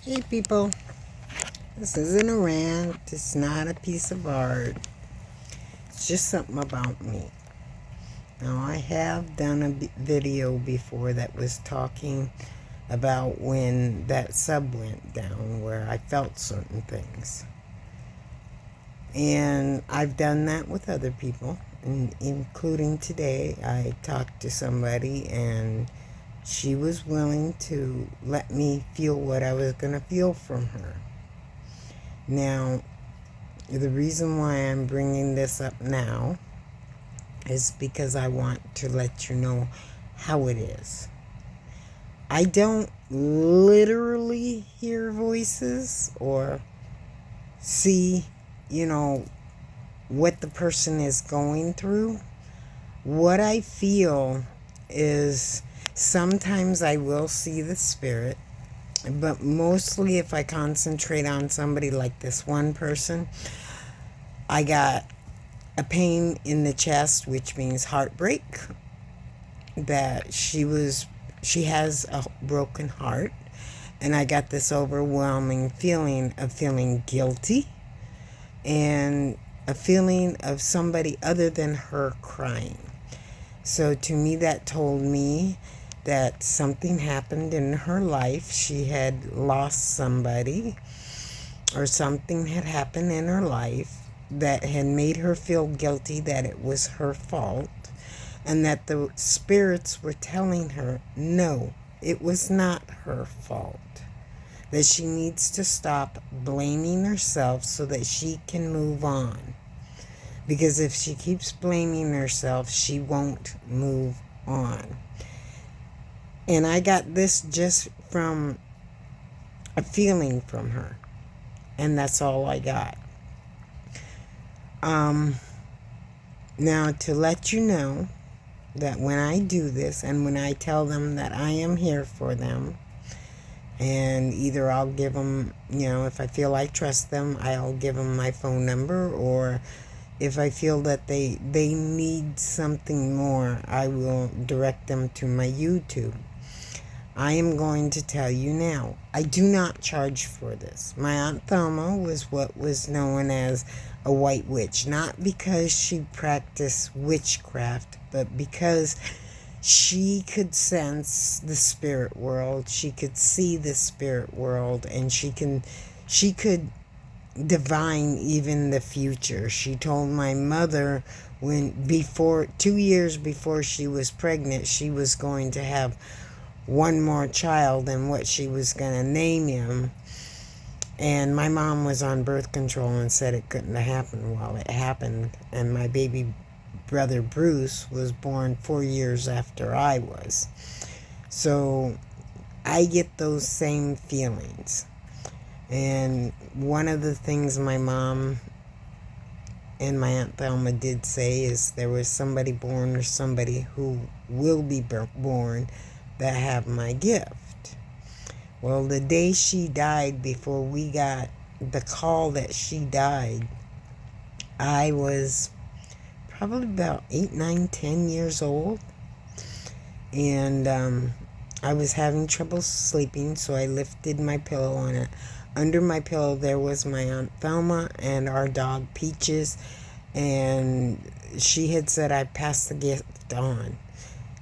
Hey people, this isn't a rant, it's not a piece of art, it's just something about me. Now, I have done a video before that was talking about when that sub went down, where I felt certain things. And I've done that with other people, and including today. I talked to somebody and she was willing to let me feel what I was going to feel from her. Now, the reason why I'm bringing this up now is because I want to let you know how it is. I don't literally hear voices or see, what the person is going through. What I feel is sometimes I will see the spirit, but mostly if I concentrate on somebody like this one person, I got a pain in the chest, which means heartbreak, that she has a broken heart, and I got this overwhelming feeling of feeling guilty and a feeling of somebody other than her crying. So to me, that told me that something happened in her life. She had lost somebody, or something had happened in her life that had made her feel guilty, that it was her fault, and that the spirits were telling her, no, it was not her fault. That she needs to stop blaming herself so that she can move on. Because if she keeps blaming herself, she won't move on. And I got this just from a feeling from her. And that's all I got. Now, to let you know that when I do this and when I tell them that I am here for them, and either I'll give them, if I feel I trust them, I'll give them my phone number, or if I feel that they need something more, I will direct them to my YouTube. I am going to tell you now, I do not charge for this. My Aunt Thelma was what was known as a white witch, not because she practiced witchcraft, but because she could sense the spirit world, she could see the spirit world, and she could divine even the future. She told my mother 2 years before she was pregnant, she was going to have one more child and what she was going to name him. And my mom was on birth control and said it couldn't have happened. Well, it happened, and my baby brother Bruce was born 4 years after I was. So I get those same feelings. And one of the things my mom and my Aunt Thelma did say is there was somebody born, or somebody who will be born, that have my gift. Well, the day she died, before we got the call that she died, I was probably about 8, 9, 10 years old. And I was having trouble sleeping, so I lifted my pillow on it. Under my pillow, there was my Aunt Thelma and our dog Peaches, and she had said I passed the gift on.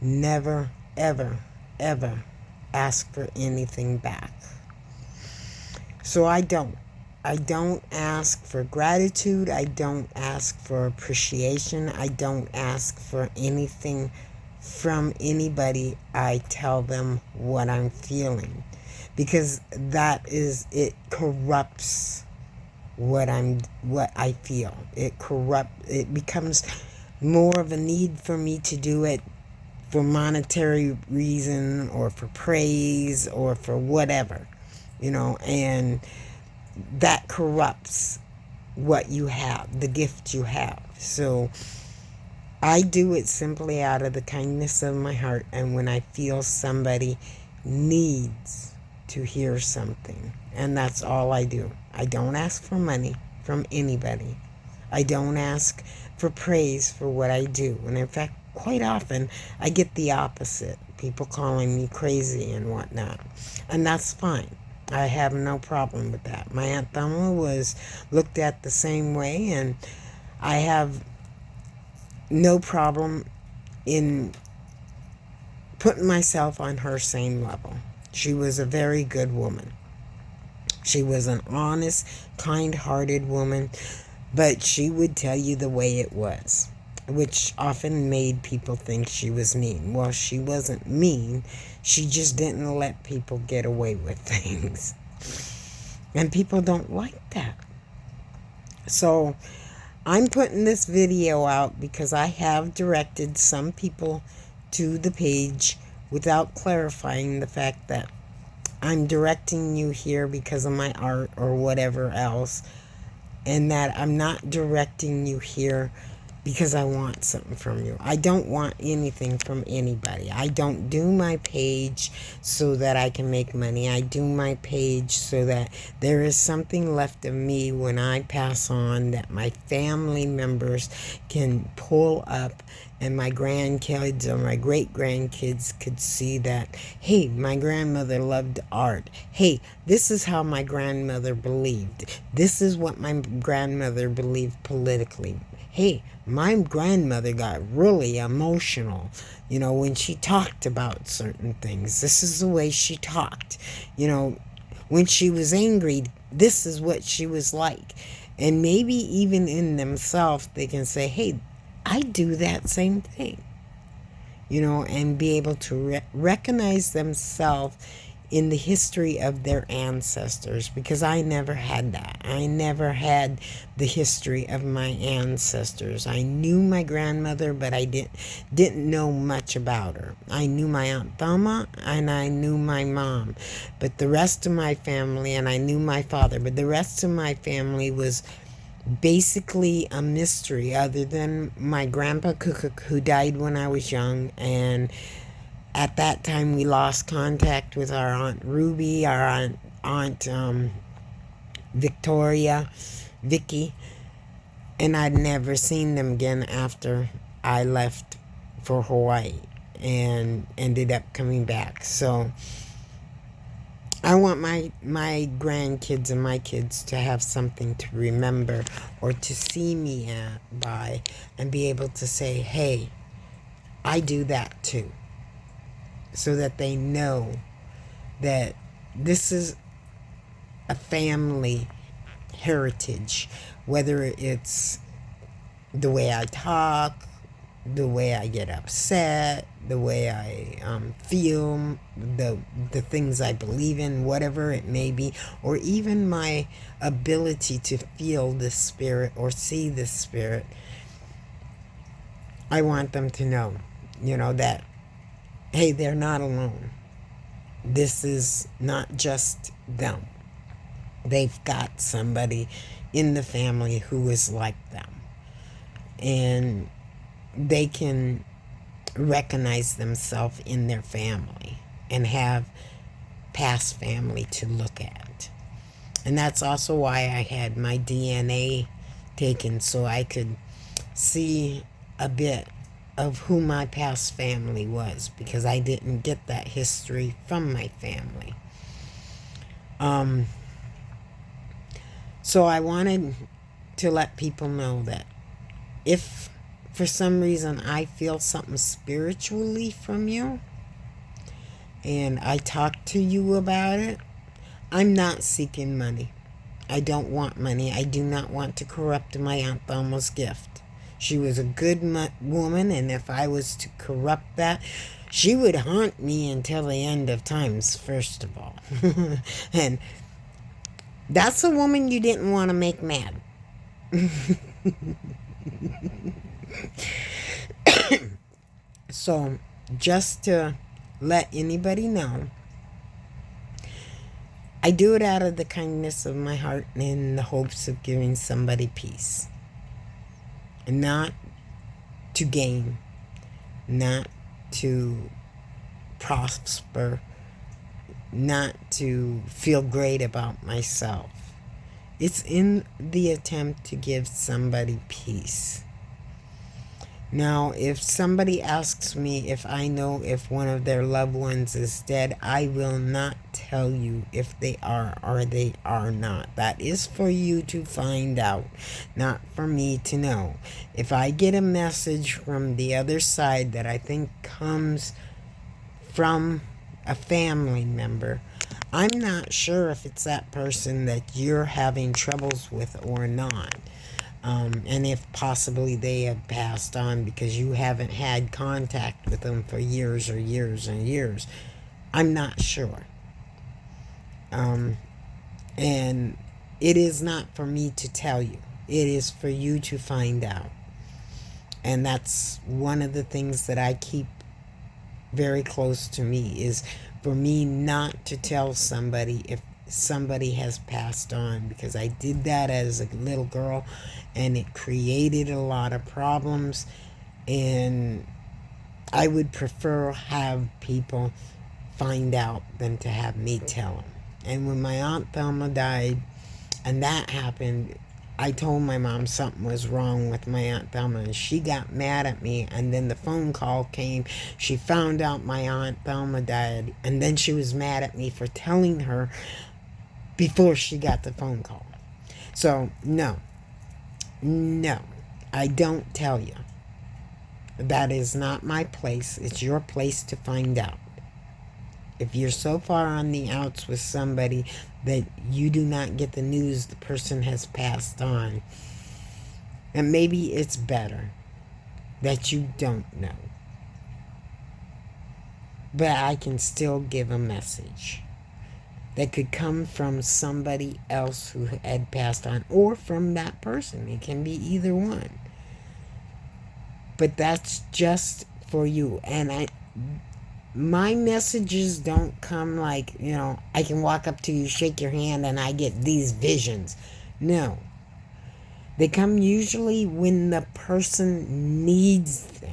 Never, ever, ever ask for anything back. So I don't ask for gratitude. I don't ask for appreciation. I don't ask for anything from anybody. I tell them what I'm feeling, because it corrupts what I feel. It becomes more of a need for me to do it for monetary reason, or for praise, or for whatever, and that corrupts what you have, the gift you have. So I do it simply out of the kindness of my heart, and when I feel somebody needs to hear something, and that's all I do. I don't ask for money from anybody. I don't ask for praise for what I do. And in fact, quite often I get the opposite. People calling me crazy and whatnot. And that's fine. I have no problem with that. My Aunt Thelma was looked at the same way, and I have no problem in putting myself on her same level. She was a very good woman. She was an honest, kind-hearted woman, but she would tell you the way it was, which often made people think she was mean. Well, she wasn't mean. She just didn't let people get away with things. And people don't like that. So I'm putting this video out because I have directed some people to the page without clarifying the fact that I'm directing you here because of my art or whatever else, and that I'm not directing you here because I want something from you. I don't want anything from anybody. I don't do my page so that I can make money. I do my page so that there is something left of me when I pass on that my family members can pull up, and my grandkids or my great-grandkids could see that, hey, my grandmother loved art. Hey, this is how my grandmother believed. This is what my grandmother believed politically. Hey, my grandmother got really emotional, when she talked about certain things. This is the way she talked. When she was angry, this is what she was like. And maybe even in themselves, they can say, hey, I do that same thing. And be able to recognize themselves in the history of their ancestors, because I never had that. I never had the history of my ancestors. I knew my grandmother, but I didn't know much about her. I knew my Aunt Thelma and I knew my mom, but the rest of my family, and I knew my father, but the rest of my family was basically a mystery, other than my grandpa Cook, who died when I was young, and at that time we lost contact with our Aunt Ruby, our aunt Victoria, Vicky, and I'd never seen them again after I left for Hawaii and ended up coming back. So I want my grandkids and my kids to have something to remember or to see me by, and be able to say, hey, I do that too. So that they know that this is a family heritage, whether it's the way I talk, the way I get upset, the way I feel, the things I believe in, whatever it may be, or even my ability to feel the spirit or see the spirit. I want them to know, that, hey, they're not alone. This is not just them. They've got somebody in the family who is like them. And they can recognize themselves in their family and have past family to look at. And that's also why I had my DNA taken, so I could see a bit of who my past family was, because I didn't get that history from my family. So I wanted to let people know that if for some reason I feel something spiritually from you and I talk to you about it, I'm not seeking money. I don't want money. I do not want to corrupt my Aunt Thelma's gift. She was a good woman, and if I was to corrupt that, she would haunt me until the end of times, first of all. And that's a woman you didn't want to make mad. So, just to let anybody know, I do it out of the kindness of my heart and in the hopes of giving somebody peace. And not to gain, not to prosper, not to feel great about myself. It's in the attempt to give somebody peace. Now, if somebody asks me if I know if one of their loved ones is dead, I will not tell you if they are or they are not. That is for you to find out, not for me to know. If I get a message from the other side that I think comes from a family member, I'm not sure if it's that person that you're having troubles with or not. And if possibly they have passed on because you haven't had contact with them for years or years and years. I'm not sure. And it is not for me to tell you. It is for you to find out. And that's one of the things that I keep very close to me, is for me not to tell somebody if somebody has passed on, because I did that as a little girl and it created a lot of problems, and I would prefer have people find out than to have me tell them. And when my Aunt Thelma died and that happened, I told my mom something was wrong with my Aunt Thelma, and she got mad at me. And then the phone call came. She found out my Aunt Thelma died, and then she was mad at me for telling her before she got the phone call. So, no, I don't tell you. That is not my place. It's your place to find out. If you're so far on the outs with somebody that you do not get the news the person has passed on, and maybe it's better that you don't know. But I can still give a message that could come from somebody else who had passed on, or from that person. It can be either one. But that's just for you. And my messages don't come like, I can walk up to you, shake your hand, and I get these visions. No. They come usually when the person needs them.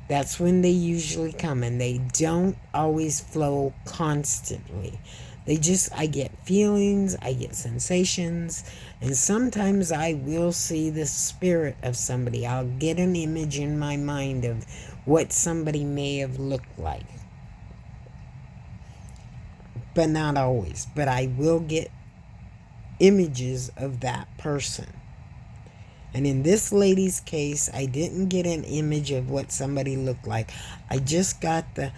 That's when they usually come, and they don't always flow constantly. I get feelings, I get sensations, and sometimes I will see the spirit of somebody. I'll get an image in my mind of what somebody may have looked like. But not always. But I will get images of that person. And in this lady's case, I didn't get an image of what somebody looked like. I just got the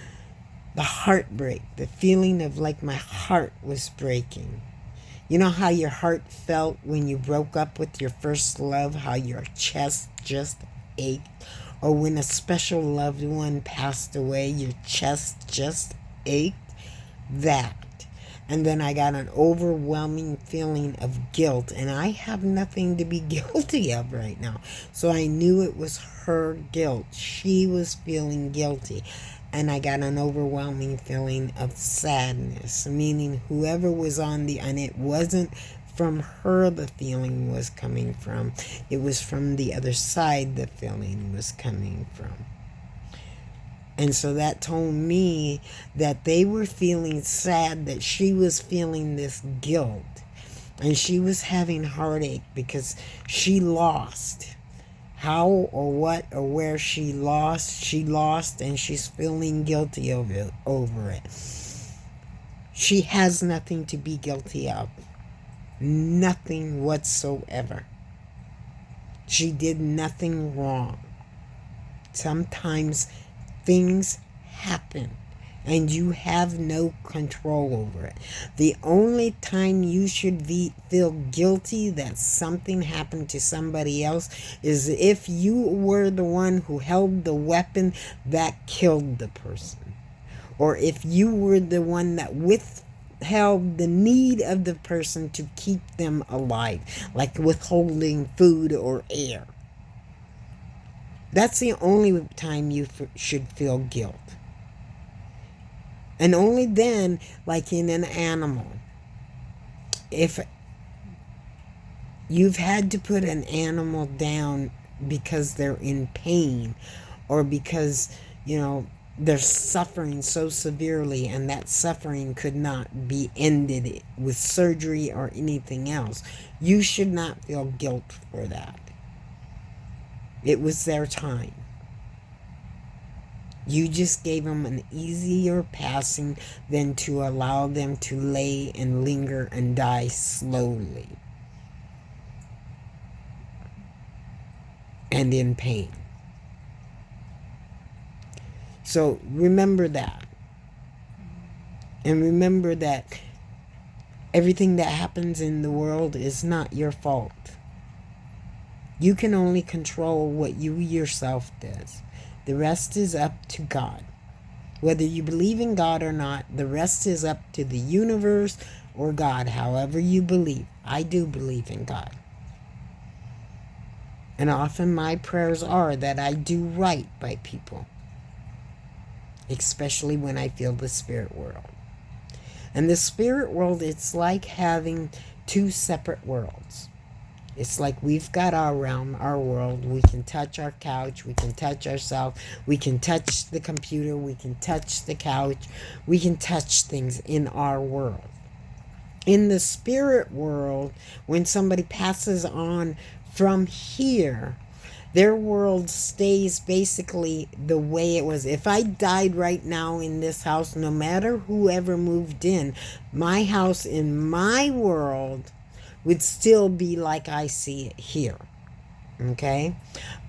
heartbreak, the feeling of like my heart was breaking. You know how your heart felt when you broke up with your first love, how your chest just ached? Or when a special loved one passed away, your chest just ached? That. And then I got an overwhelming feeling of guilt, and I have nothing to be guilty of right now. So I knew it was her guilt. She was feeling guilty. And I got an overwhelming feeling of sadness, meaning whoever was and it wasn't from her the feeling was coming from. It was from the other side the feeling was coming from. And so that told me that they were feeling sad, that she was feeling this guilt. And she was having heartache because she lost. How or what or where she lost, and she's feeling guilty over it. She has nothing to be guilty of. Nothing whatsoever. She did nothing wrong. Sometimes things happen and you have no control over it. The only time you should feel guilty that something happened to somebody else is if you were the one who held the weapon that killed the person. Or if you were the one that withheld the need of the person to keep them alive, like withholding food or air. That's the only time you should feel guilt. And only then, like in an animal. If you've had to put an animal down because they're in pain, or because, they're suffering so severely and that suffering could not be ended with surgery or anything else, you should not feel guilt for that. It was their time. You just gave them an easier passing than to allow them to lay and linger and die slowly and in pain. So remember that. And remember that everything that happens in the world is not your fault. You can only control what you yourself does. The rest is up to God. Whether you believe in God or not, the rest is up to the universe or God, however you believe. I do believe in God. And often my prayers are that I do right by people, especially when I feel the spirit world. And the spirit world, it's like having two separate worlds. It's like we've got our realm, our world. We can touch our couch. We can touch ourselves. We can touch the computer. We can touch the couch. We can touch things in our world. In the spirit world, when somebody passes on from here, their world stays basically the way it was. If I died right now in this house, no matter whoever moved in, my house in my world would still be like I see it here. Okay?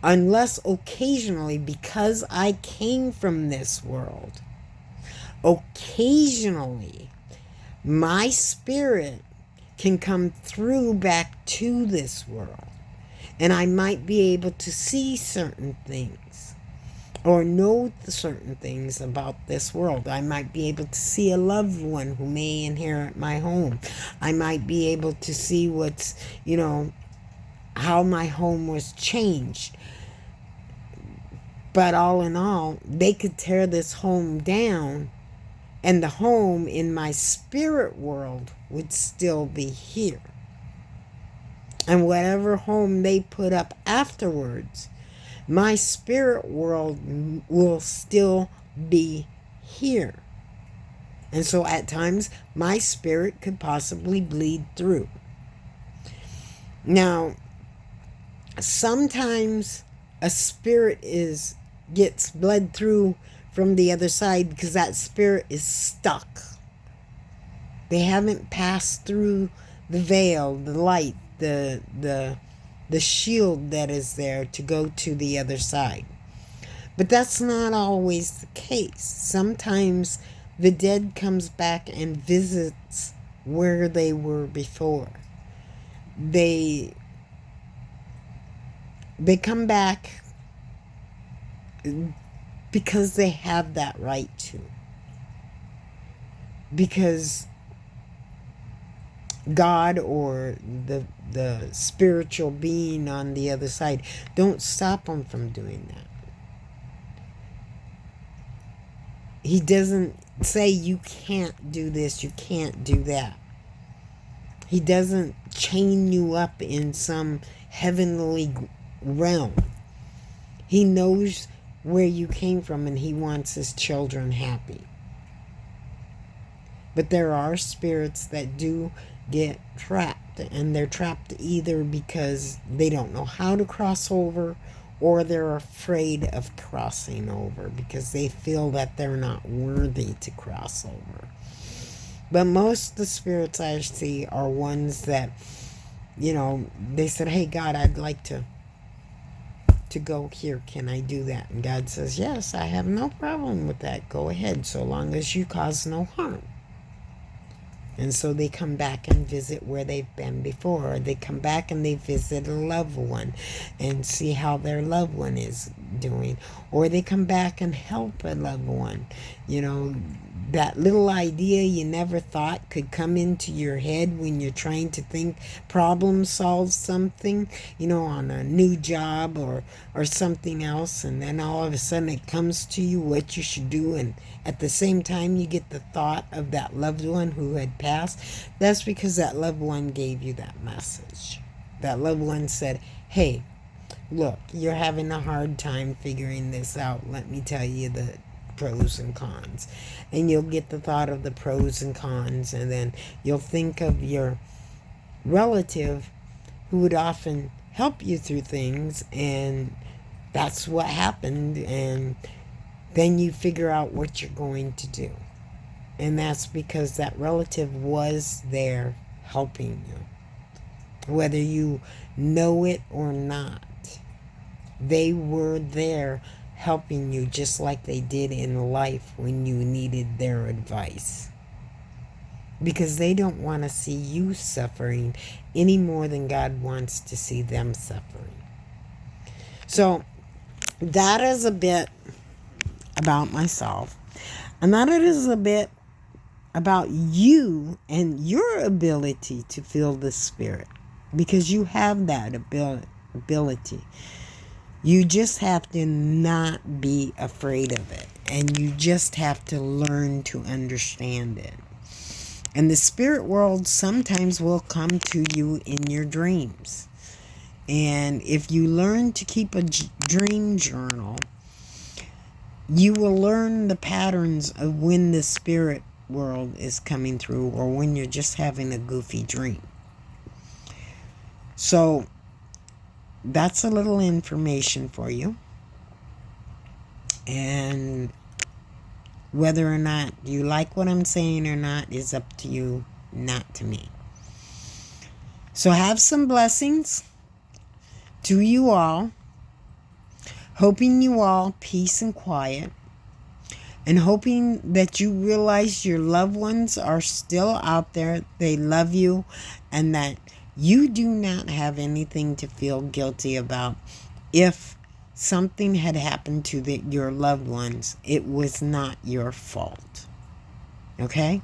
Unless occasionally, because I came from this world, occasionally my spirit can come through back to this world. And I might be able to see certain things or know certain things about this world. I might be able to see a loved one who may inherit my home. I might be able to see what's, how my home was changed. But all in all, they could tear this home down and the home in my spirit world would still be here. And whatever home they put up afterwards, my spirit world will still be here. And so at times, my spirit could possibly bleed through. Now, sometimes a spirit gets bled through from the other side because that spirit is stuck. They haven't passed through the veil, the light, the shield that is there to go to the other side. But that's not always the case. Sometimes the dead comes back and visits where they were before. They come back because they have that right to. Because God or the spiritual being on the other side don't stop them from doing that. He doesn't say you can't do this, you can't do that. He doesn't chain you up in some heavenly realm. He knows where you came from and he wants his children happy. But there are spirits that do get trapped, and they're trapped either because they don't know how to cross over or they're afraid of crossing over because they feel that they're not worthy to cross over. But most of the spirits I see are ones that, they said, hey, God, I'd like to go here. Can I do that? And God says, yes, I have no problem with that. Go ahead, so long as you cause no harm. And so they come back and visit where they've been before. Or they come back and they visit a loved one and see how their loved one is doing. Or they come back and help a loved one. That little idea you never thought could come into your head when you're trying to problem solve something, on a new job or something else. And then all of a sudden it comes to you what you should do. And at the same time you get the thought of that loved one who had passed. That's because that loved one gave you that message. That loved one said, hey, look, you're having a hard time figuring this out. Let me tell you the pros and cons. And you'll get the thought of the pros and cons, and then you'll think of your relative who would often help you through things and that's what happened, and then you figure out what you're going to do. And that's because that relative was there helping you. Whether you know it or not, they were there helping you just like they did in life when you needed their advice. Because they don't want to see you suffering any more than God wants to see them suffering. So that is a bit about myself. And that is a bit about you and your ability to feel the spirit. Because you have that ability. You just have to not be afraid of it. And you just have to learn to understand it. And the spirit world sometimes will come to you in your dreams. And if you learn to keep a dream journal, you will learn the patterns of when the spirit world is coming through or when you're just having a goofy dream. So that's a little information for you. And whether or not you like what I'm saying or not is up to you, not to me. So have some blessings to you all. Hoping you all peace and quiet. And hoping that you realize your loved ones are still out there. They love you. And that you do not have anything to feel guilty about. If something had happened to your loved ones, it was not your fault. Okay?